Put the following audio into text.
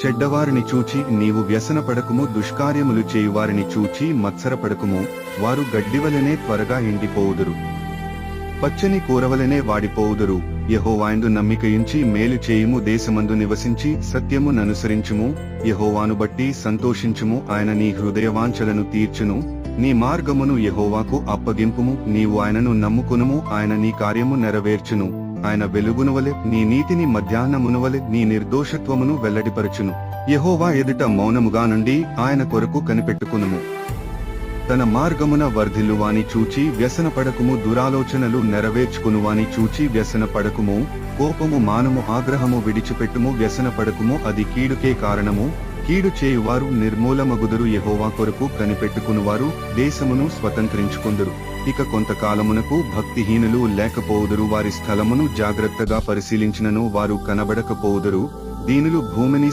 చెడ్డవారిని చూచి నీవు వ్యసనపడకుము, దుష్కార్యములు చేయువారిని చూచి మత్సరపడకుము, వారు గడ్డివలెనే త్వరగా ఎండిపోవుదురు, పచ్చని కూరవలెనే వాడిపోవుదురు. యెహోవాయందు నమ్మికయుంచి మేలు చేయుము, దేశమందు నివసించి సత్యము ననుసరించుము, యెహోవాను బట్టి సంతోషించుము, ఆయన నీ హృదయవాంఛలను తీర్చును. నీ మార్గమును యెహోవాకు అప్పగింపుము, నీవు ఆయనను నమ్ముకునుము, ఆయన నీ కార్యము నెరవేర్చును. ఆయన వెలుగునువలె నీ నీతిని, మధ్యాహ్నమునువలె నీ నిర్దోషత్వమును వెల్లడిపరచును. యెహోవా ఎదుట మౌనముగా నుండి ఆయన కొరకు కనిపెట్టుకునుము. తన మార్గమున వర్ధిల్లువాని చూచి వ్యసనపడకుము, దురాలోచనలు నెరవేర్చుకునువాని చూచి వ్యసనపడకుము. కోపము మానుము, ఆగ్రహము విడిచిపెట్టుము, వ్యసనపడకుము, అది కీడుకే కారణము. కీడు చేయువారు నిర్మూలమగుదురు, యెహోవా కొరకు కనిపెట్టుకునువారు దేశమును స్వతంత్రించుకుందురు. ఇక కొంతకాలమునకు భక్తిహీనులు లేకపోవుదురు, వారి స్థలమును జాగ్రత్తగా పరిశీలించినను వారు కనబడకపోవుదురు. దీనులు భూమిని